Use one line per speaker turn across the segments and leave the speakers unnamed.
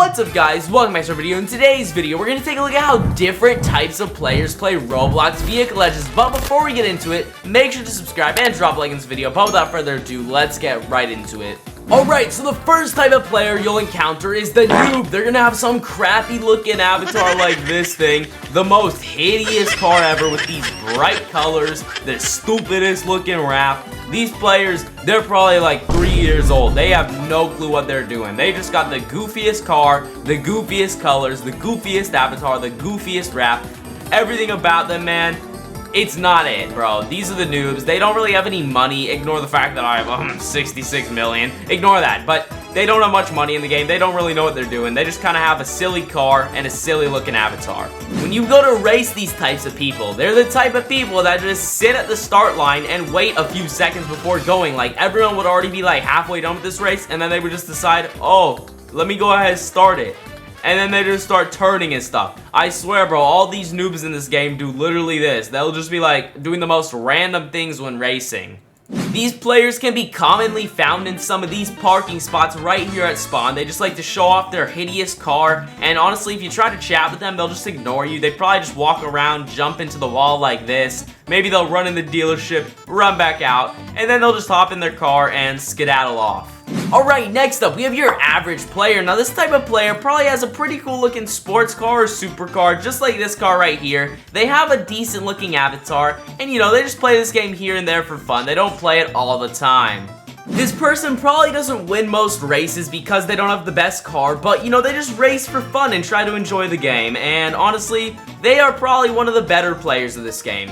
What's up, guys? Welcome back to our video. In today's video, we're going to take a look at how different types of players play Roblox Vehicle Legends. But before we get into it, make sure to subscribe and drop a like in this video. But without further ado, let's get right into it. Alright, so the first type of player you'll encounter is the noob. They're gonna have some crappy looking avatar like this thing, the most hideous car ever with these bright colors, the stupidest looking wrap. These players, they're probably like 3 years old. They have no clue what they're doing. They just got the goofiest car, the goofiest colors, the goofiest avatar, the goofiest wrap. Everything about them, man. It's not it, bro. These are the noobs. They don't really have any money. Ignore the fact that I have 66 million. Ignore that. But they don't have much money in the game. They don't really know what they're doing. They just kind of have a silly car and a silly looking avatar. When you go to race these types of people, they're the type of people that just sit at the start line and wait a few seconds before going. Like, everyone would already be like halfway done with this race, and then they would just decide, oh, let me go ahead and start it. And then they just start turning and stuff. I swear, bro, all these noobs in this game do literally this. They'll just be like doing the most random things when racing. These players can be commonly found in some of these parking spots right here at spawn. They just like to show off their hideous car. And honestly, if you try to chat with them, they'll just ignore you. They probably just walk around, jump into the wall like this. Maybe they'll run in the dealership, run back out, and then they'll just hop in their car and skedaddle off. Alright, next up, we have your average player. Now, this type of player probably has a pretty cool looking sports car or supercar, just like this car right here. They have a decent looking avatar, and you know, they just play this game here and there for fun. They don't play it all the time. This person probably doesn't win most races because they don't have the best car, but you know, they just race for fun and try to enjoy the game, and honestly, they are probably one of the better players of this game.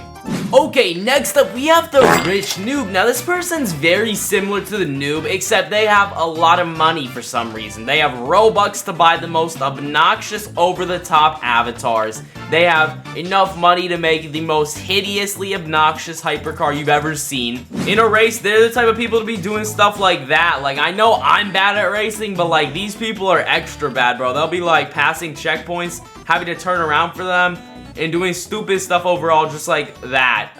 Okay, next up we have the rich noob. Now, this person's very similar to the noob, except they have a lot of money for some reason. They have Robux to buy the most obnoxious, over-the-top avatars. They have enough money to make the most hideously obnoxious hypercar you've ever seen. In a race, they're the type of people to be doing stuff like that. Like, I know I'm bad at racing, but like, these people are extra bad, bro. They'll be like passing checkpoints, having to turn around for them, and doing stupid stuff overall just like that.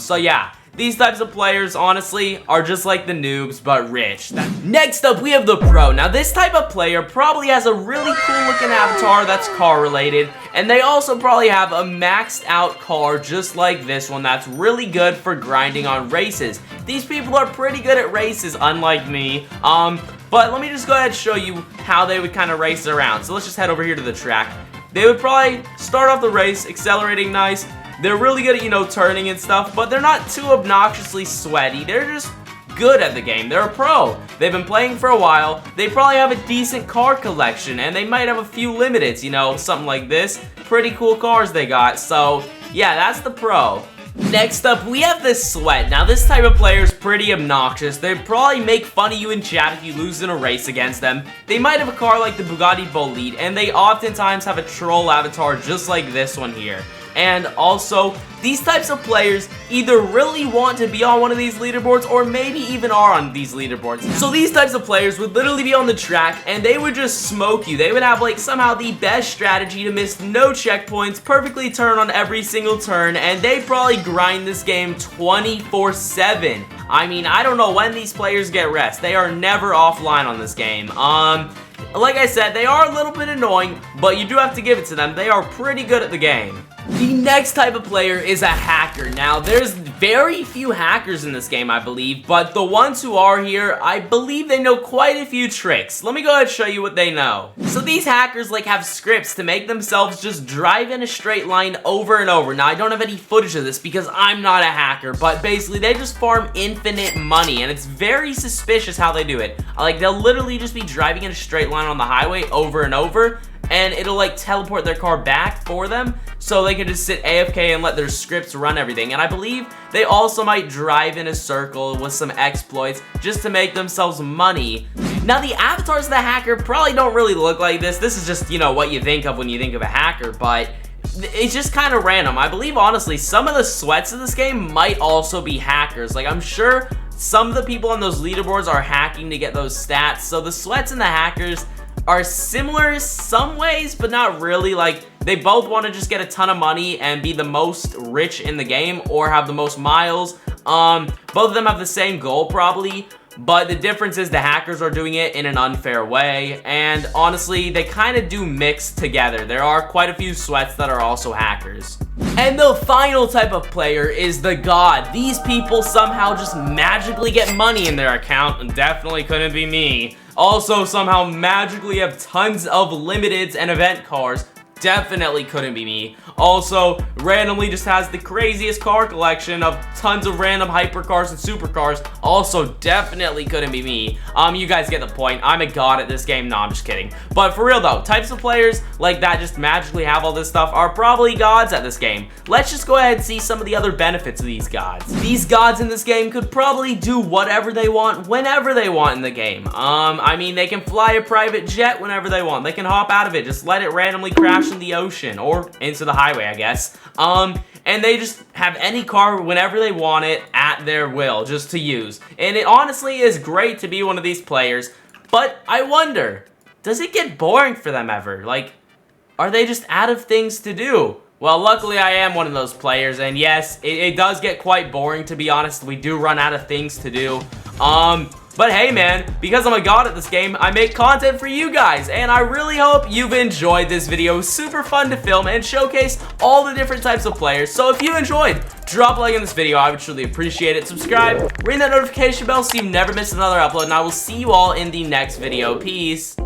So yeah, these types of players, honestly, are just like the noobs, but rich. Next up, we have the pro. Now, this type of player probably has a really cool looking avatar that's car related, and they also probably have a maxed out car just like this one that's really good for grinding on races. These people are pretty good at races, unlike me. But let me just go ahead and show you how they would kind of race around. So let's just head over here to the track. They would probably start off the race, accelerating nice. They're really good at, you know, turning and stuff, but they're not too obnoxiously sweaty. They're just good at the game. They're a pro. They've been playing for a while. They probably have a decent car collection, and they might have a few limiteds, you know, something like this. Pretty cool cars they got. So, yeah, that's the pro. Next up, we have the sweat. Now, this type of player is pretty obnoxious. They probably make fun of you in chat if you lose in a race against them. They might have a car like the Bugatti Bolide, and they oftentimes have a troll avatar just like this one here. And also, these types of players either really want to be on one of these leaderboards or maybe even are on these leaderboards. So these types of players would literally be on the track and they would just smoke you. They would have like somehow the best strategy to miss no checkpoints, perfectly turn on every single turn, and they probably grind this game 24/7. I mean, I don't know when these players get rest. They are never offline on this game. Like I said, they are a little bit annoying, but you do have to give it to them. They are pretty good at the game. The next type of player is a hacker. Now, there's very few hackers in this game, I believe, but the ones who are here, I believe they know quite a few tricks. Let me go ahead and show you what they know. So these hackers like have scripts to make themselves just drive in a straight line over and over. Now, I don't have any footage of this because I'm not a hacker, but basically they just farm infinite money, and it's very suspicious how they do it. Like, they'll literally just be driving in a straight line on the highway over and over, and it'll like teleport their car back for them so they can just sit AFK and let their scripts run everything. And I believe they also might drive in a circle with some exploits just to make themselves money. Now, the avatars of the hacker probably don't really look like this. This is just, you know, what you think of when you think of a hacker, but it's just kind of random. I believe, honestly, some of the sweats of this game might also be hackers. Like, I'm sure some of the people on those leaderboards are hacking to get those stats. So the sweats and the hackers are similar in some ways, but not really. Like, they both want to just get a ton of money and be the most rich in the game or have the most miles. Both of them have the same goal probably, but the difference is the hackers are doing it in an unfair way, and honestly, they kind of do mix together. There are quite a few sweats that are also hackers. And the final type of player is the god. These people somehow just magically get money in their account, and definitely couldn't be me. Also, somehow magically have tons of limiteds and event cars. Definitely couldn't be me. Also, randomly just has the craziest car collection of tons of random hypercars and supercars. Also, definitely couldn't be me. You guys get the point. I'm a god at this game. No, I'm just kidding. But for real though, types of players like that just magically have all this stuff are probably gods at this game. Let's just go ahead and see some of the other benefits of these gods. These gods in this game could probably do whatever they want, whenever they want in the game. I mean, they can fly a private jet whenever they want. They can hop out of it, just let it randomly crash in the ocean or into the highway, I guess. And they just have any car whenever they want it at their will, just to use. And it honestly is great to be one of these players, but I wonder, does it get boring for them ever? Like, are they just out of things to do? Well, luckily I am one of those players, and yes, it does get quite boring, to be honest. We do run out of things to do. But hey man, because I'm a god at this game, I make content for you guys, and I really hope you've enjoyed this video. Super fun to film and showcase all the different types of players. So if you enjoyed, drop a like on this video. I would truly appreciate it. Subscribe, ring that notification bell so you never miss another upload, and I will see you all in the next video. Peace.